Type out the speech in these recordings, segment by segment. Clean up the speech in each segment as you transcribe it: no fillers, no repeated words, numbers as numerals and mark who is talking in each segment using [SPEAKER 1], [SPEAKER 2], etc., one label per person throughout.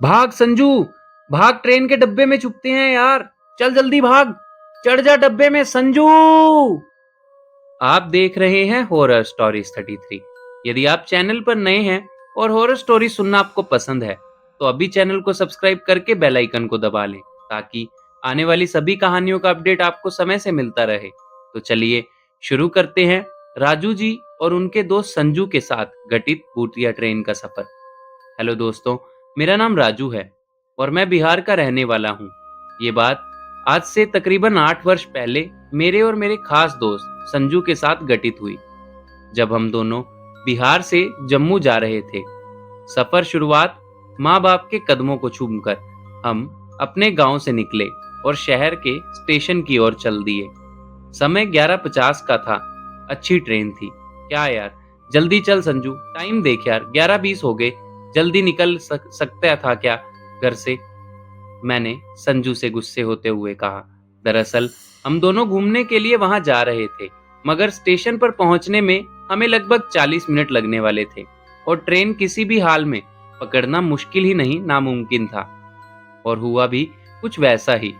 [SPEAKER 1] भाग संजू, भाग, ट्रेन के डब्बे में छुपते हैं यार। चल जल्दी भाग, चढ़ जा डब्बे में संजू। आप देख रहे हैं हॉरर स्टोरीज 33। यदि आप चैनल पर नए हैं और हॉरर स्टोरी सुनना आपको पसंद है तो अभी चैनल को सब्सक्राइब करके बेल आइकन को दबा लें ताकि आने वाली सभी कहानियों का अपडेट आपको समय से मिलता रहे। तो चलिए शुरू करते हैं राजू जी और उनके दोस्त संजू के साथ घटित भूतिया ट्रेन का सफर। हेलो दोस्तों, मेरा नाम राजू है और मैं बिहार का रहने वाला हूँ। ये बात आज से तकरीबन 8 वर्ष पहले मेरे और मेरे खास दोस्त संजू के साथ घटित हुई, जब हम दोनों बिहार से जम्मू जा रहे थे। सफर शुरुआत माँ बाप के कदमों को चूमकर हम अपने गांव से निकले और शहर के स्टेशन की ओर चल दिए। समय 11:50 का था। अच्छी ट्रेन थी। क्या यार, जल्दी चल संजू, टाइम देख यार, 11:20 हो गए। जल्दी निकल सकता था क्या घर से? मैंने संजू से गुस्से होते हुए कहा। दरअसल हम दोनों घूमने के लिए वहां जा रहे थे, मगर स्टेशन पर पहुंचने में हमें लगभग 40 मिनट लगने वाले थे और ट्रेन किसी भी हाल में पकड़ना मुश्किल ही नहीं नामुमकिन था। और हुआ भी कुछ वैसा ही।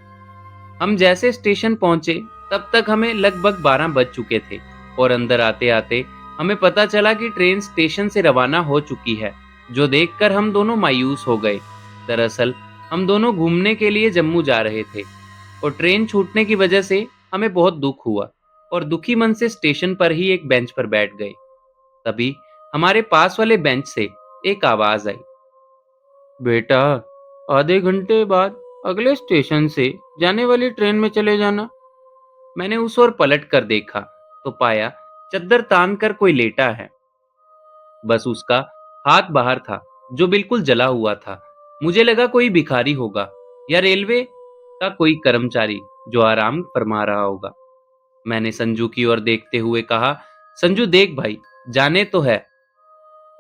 [SPEAKER 1] हम जैसे स्टेशन पहुंचे तब तक हमें लगभग 12 बज चुके थे और अंदर आते आते हमें पता चला कि ट्रेन स्टेशन से रवाना हो चुकी है, जो देखकर हम दोनों मायूस हो गए। दरअसल हम दोनों घूमने के लिए जम्मू जा रहे थे और ट्रेन छूटने की वजह से हमें बहुत दुख हुआ और दुखी मन से स्टेशन पर ही एक बेंच पर बैठ गए। तभी हमारे पास वाले बेंच से एक आवाज आई, बेटा, आधे घंटे बाद अगले स्टेशन से जाने वाली ट्रेन में चले जाना। मैंने उस ओर पलट कर देखा तो पाया चद्दर तान कर कोई लेटा है। बस उसका हाथ बाहर था, जो बिल्कुल जला हुआ था। मुझे लगा कोई भिखारी होगा या रेलवे का कोई कर्मचारी जो आराम फरमा रहा होगा। मैंने संजू की ओर देखते हुए कहा, संजू देख भाई, जाने तो है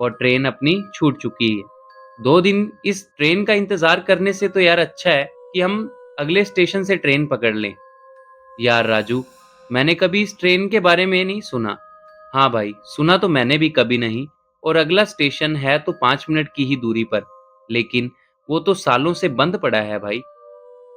[SPEAKER 1] और ट्रेन अपनी छूट चुकी है। 2 दिन इस ट्रेन का इंतजार करने से तो यार अच्छा है कि हम अगले स्टेशन से ट्रेन पकड़ लें। यार राजू, मैंने कभी इस ट्रेन के बारे में नहीं सुना। हाँ भाई, सुना तो मैंने भी कभी नहीं। और अगला स्टेशन है तो 5 मिनट की ही दूरी पर, लेकिन वो तो सालों से बंद पड़ा है भाई।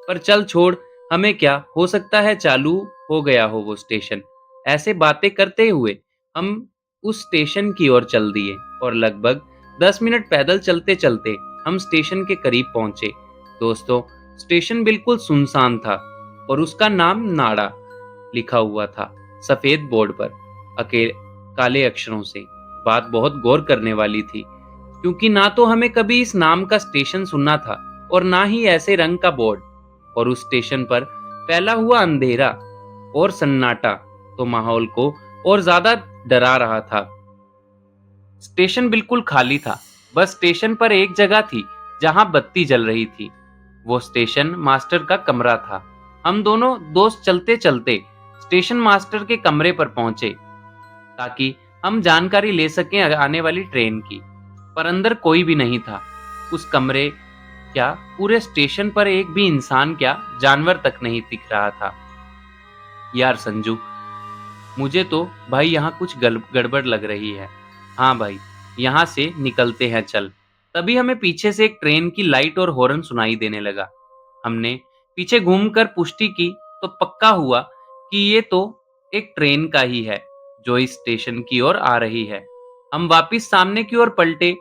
[SPEAKER 1] पर चल छोड़, हमें क्या, हो सकता है चालू हो गया हो वो स्टेशन। ऐसे बातें करते हुए हम उस स्टेशन की ओर चल दिए और लगभग 10 मिनट पैदल चलते चलते हम स्टेशन के करीब पहुंचे। दोस्तों, स्टेशन बिल्कुल सुनसान था और उसका नाम नाड़ा लिखा हुआ था सफेद बोर्ड पर अकेले काले अक्षरों से। बात बहुत गौर करने वाली थी, क्योंकि ना तो हमें कभी इस नाम का स्टेशन सुनना था और ना ही ऐसे रंग का बोर्ड। और उस स्टेशन पर फैला हुआ अंधेरा और सन्नाटा तो माहौल को और ज्यादा डरा रहा था। स्टेशन बिल्कुल खाली था। बस स्टेशन पर एक जगह थी जहां बत्ती जल रही थी। वो स्टेशन मास्टर का कमरा था। हम दोनों दोस्त चलते चलते स्टेशन मास्टर के कमरे पर पहुंचे ताकि हम जानकारी ले सकें आने वाली ट्रेन की। पर अंदर कोई भी नहीं था। उस कमरे, क्या पूरे स्टेशन पर एक भी इंसान, क्या जानवर तक नहीं दिख रहा था। यार संजू, मुझे तो भाई यहाँ कुछ गड़बड़ लग रही है। हाँ भाई, यहाँ से निकलते हैं चल। तभी हमें पीछे से एक ट्रेन की लाइट और हॉर्न सुनाई देने लगा। हमने पीछे घूमकर पुष्टि की तो पक्का हुआ कि ये तो एक ट्रेन का ही है जो इस स्टेशन की ओर आ रही है। हम वापिस सामने की ओर पलटे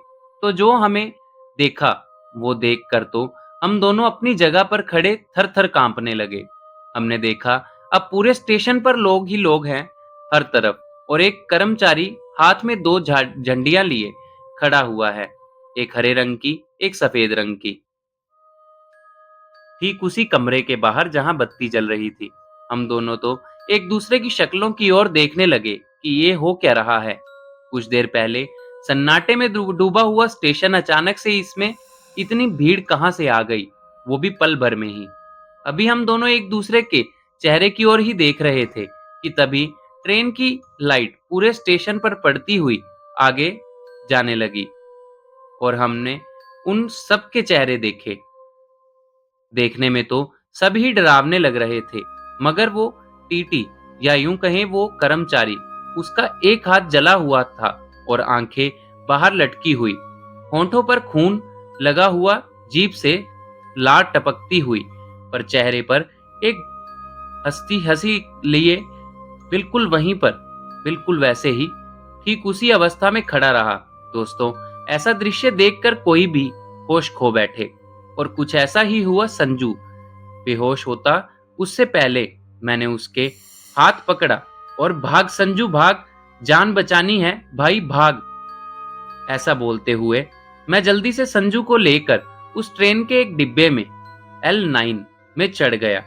[SPEAKER 1] तो जो हमें देखा वो देखकर तो हम दोनों अपनी जगह पर खड़े थर थर कांपने लगे। हमने देखा अब पूरे स्टेशन पर लोग ही लोग हैं, हर तरफ, और एक कर्मचारी हाथ में दो झंडियां लिए खड़ा हुआ है, एक हरे रंग की, एक सफेद रंग की। ठीक उसी कमरे के बाहर जहां बत्ती जल रही थी। हम दोनों तो एक दूसरे की शक्लों की ओर देखने लगे कि ये हो क्या रहा है। कुछ देर पहले सन्नाटे में डूबा हुआ स्टेशन अचानक से इसमें इतनी भीड़ कहां से आ गई, वो भी पल भर में ही। अभी हम दोनों एक दूसरे के चेहरे की ओर ही देख रहे थे कि तभी ट्रेन की लाइट पूरे स्टेशन पर पड़ती हुई आगे जाने लगी और हमने उन सब के चेहरे देखे। देखने में तो सभी डरावने लग रहे थे, मगर वो टीटी, या यूं कहें वो कर्मचारी, उसका एक हाथ जला हुआ था और आंखें बाहर लटकी हुई, होंठों पर खून लगा हुआ जीभ से लार टपकती हुई, पर चेहरे पर एक हंसी हंसी लिए बिल्कुल वहीं पर, बिल्कुल वैसे ही, ठीक उसी अवस्था में खड़ा रहा। दोस्तों, ऐसा दृश्य देखकर कोई भी होश खो बैठे, और कुछ ऐसा ही हुआ। संजू बेहोश होता उससे पहले मैंने उसके हाथ पकड़ा और भाग संजू भाग, जान बचानी है भाई भाग, ऐसा बोलते हुए मैं जल्दी से संजू को लेकर उस ट्रेन के एक डिब्बे में L9 में चढ़ गया।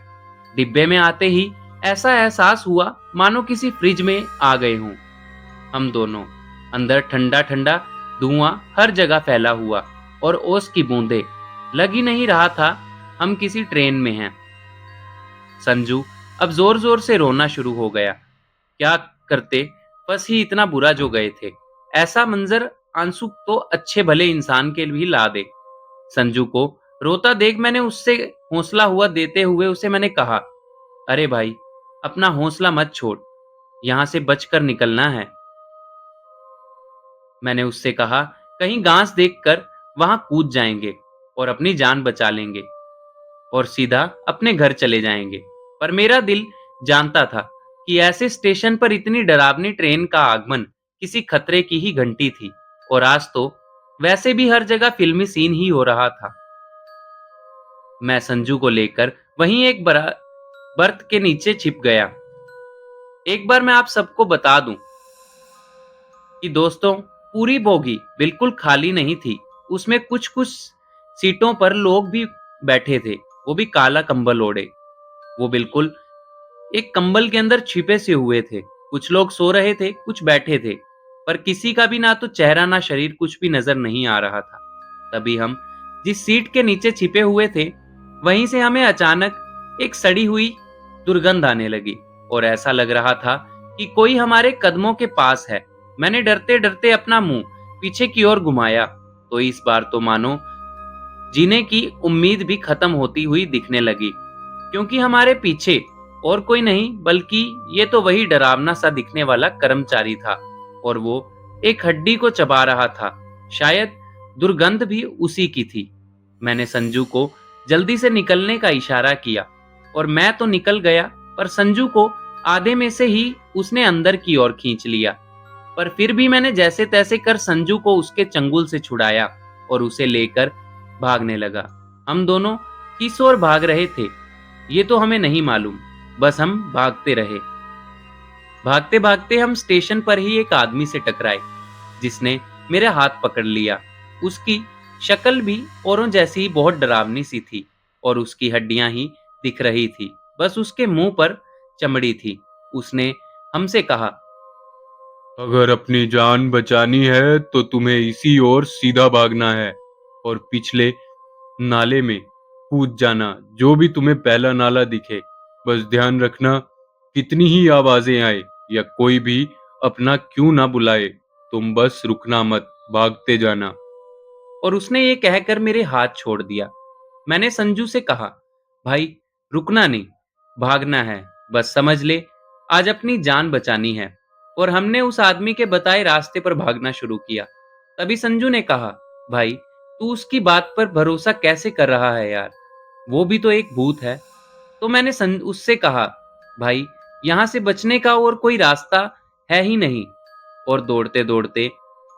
[SPEAKER 1] डिब्बे में आते ही ऐसा एहसास हुआ मानो किसी फ्रिज में आ गए हों हम दोनों। अंदर ठंडा ठंडा धुआं हर जगह फैला हुआ और ओस की बूंदें, लग ही नहीं रहा था हम किसी ट्रेन में हैं। संजू अब जोर जोर से रोना शुरू हो गया। क्या करते, बस ही इतना बुरा जो गए थे। ऐसा मंजर आंसू तो अच्छे भले इंसान के भी ला दे। संजू को रोता देख मैंने उससे हौसला हुआ देते हुए उसे मैंने कहा, अरे भाई, अपना हौसला मत छोड़, यहां से बचकर निकलना है। मैंने उससे कहा, कहीं घास देखकर वहां कूद जाएंगे और अपनी जान बचा लेंगे और सीधा अपने घर चले जाएंगे। पर मेरा दिल जानता था कि ऐसे स्टेशन पर इतनी डरावनी ट्रेन का आगमन किसी खतरे की ही घंटी थी, और आज तो वैसे भी हर जगह फिल्मी सीन ही हो रहा था। मैं संजू को लेकर वहीं एक बर्थ के नीचे छिप गया। एक बार मैं आप सबको बता दूं कि दोस्तों, पूरी बोगी बिल्कुल खाली नहीं थी। उसमें कुछ कुछ सीटों पर लोग भी बैठे थे, वो भी काला कंबल ओढ़े। वो बिल्कुल एक कंबल के अंदर छिपे से हुए थे। कुछ लोग सो रहे थे, कुछ बैठे थे, पर किसी का भी ना तो चेहरा ना शरीर कुछ भी नजर नहीं आ रहा था। तभी हम जिस सीट के नीचे छिपे हुए थे, वहीं से हमें अचानक एक सड़ी हुई दुर्गंध आने लगी और ऐसा लग रहा था कि कोई हमारे कदमों के पास है। मैंने डरते डरते अपना मुंह पीछे की ओर घुमाया, तो इस बार तो मानो जीने की उम्मीद भी खत्म होती हुई दिखने लगी, क्योंकि हमारे पीछे और कोई नहीं बल्कि ये तो वही डरावना सा दिखने वाला कर्मचारी था, और वो एक हड्डी को चबा रहा था। शायद दुर्गंध भी उसी की थी। मैंने संजू को जल्दी से निकलने का इशारा किया और मैं तो निकल गया, पर संजू को आधे में से ही उसने अंदर की ओर खींच लिया। पर फिर भी मैंने जैसे तैसे कर संजू को उसके चंगुल से छुड़ाया और उसे लेकर भागने लगा। हम दोनों किस ओर भाग रहे थे ये तो हमें नहीं मालूम, बस हम भागते रहे। भागते भागते हम स्टेशन पर ही एक आदमी से टकराए, जिसने मेरे हाथ पकड़ लिया। उसकी शक्ल भी औरों जैसी ही बहुत डरावनी सी थी और उसकी हड्डियां ही दिख रही थी, बस उसके मुंह पर चमड़ी थी। उसने हमसे कहा,
[SPEAKER 2] अगर अपनी जान बचानी है तो तुम्हें इसी ओर सीधा भागना है और पिछले नाले में कूद जाना, जो भी तुम्हें पहला नाला दिखे। बस ध्यान रखना, कितनी ही आवाजें आए या कोई भी अपना क्यों ना बुलाए, तुम बस रुकना मत, भागते जाना।
[SPEAKER 1] और उसने ये कहकर मेरे हाथ छोड़ दिया। मैंने संजू से कहा, भाई, रुकना नहीं, भागना है, बस समझ ले, आज अपनी जान बचानी है। और हमने उस आदमी के बताए रास्ते पर भागना शुरू किया। तभी संजू ने कहा, भाई, तू उसकी बात पर भरोसा कैसे कर रहा है यार, वो भी तो एक भूत है। तो मैंने उससे कहा, भाई, यहाँ से बचने का और कोई रास्ता है ही नहीं। और दौड़ते दौड़ते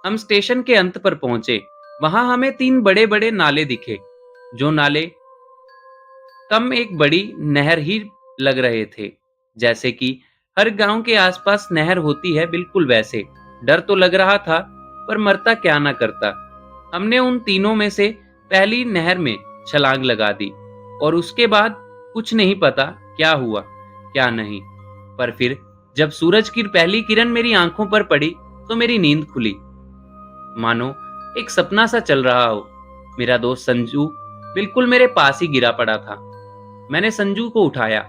[SPEAKER 1] हम स्टेशन के अंत पर पहुंचे। वहां हमें 3 बड़े बड़े नाले दिखे, जो नाले कम एक बड़ी नहर ही लग रहे थे, जैसे कि हर गांव के आसपास नहर होती है, बिल्कुल वैसे। डर तो लग रहा था, पर मरता क्या ना करता। हमने उन तीनों में से पहली नहर में छलांग लगा दी और उसके बाद कुछ नहीं पता क्या हुआ क्या नहीं। पर फिर जब सूरज की पहली किरण मेरी आंखों पर पड़ी तो मेरी नींद खुली, मानो एक सपना सा चल रहा हो। मेरा दोस्त संजू बिल्कुल मेरे पास ही गिरा पड़ा था। मैंने संजू को उठाया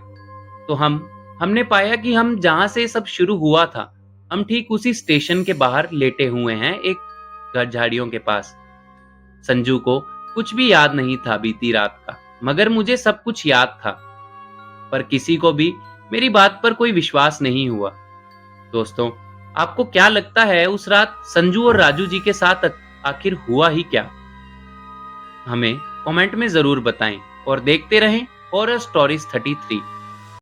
[SPEAKER 1] तो हमने पाया कि हम जहां से सब शुरू हुआ था, हम ठीक उसी स्टेशन के बाहर लेटे हुए हैं, एक घर झाड़ियों के पास। संजू को कुछ भी याद नहीं था बीती रात का, मगर मुझे सब कुछ याद था। पर किसी को भी मेरी बात पर कोई विश्वास नहीं हुआ। दोस्तों, आपको क्या लगता है उस रात संजू और राजू जी के साथ आखिर हुआ ही क्या? हमें कमेंट में ज़रूर बताएं और देखते रहें हॉरर स्टोरीज 33।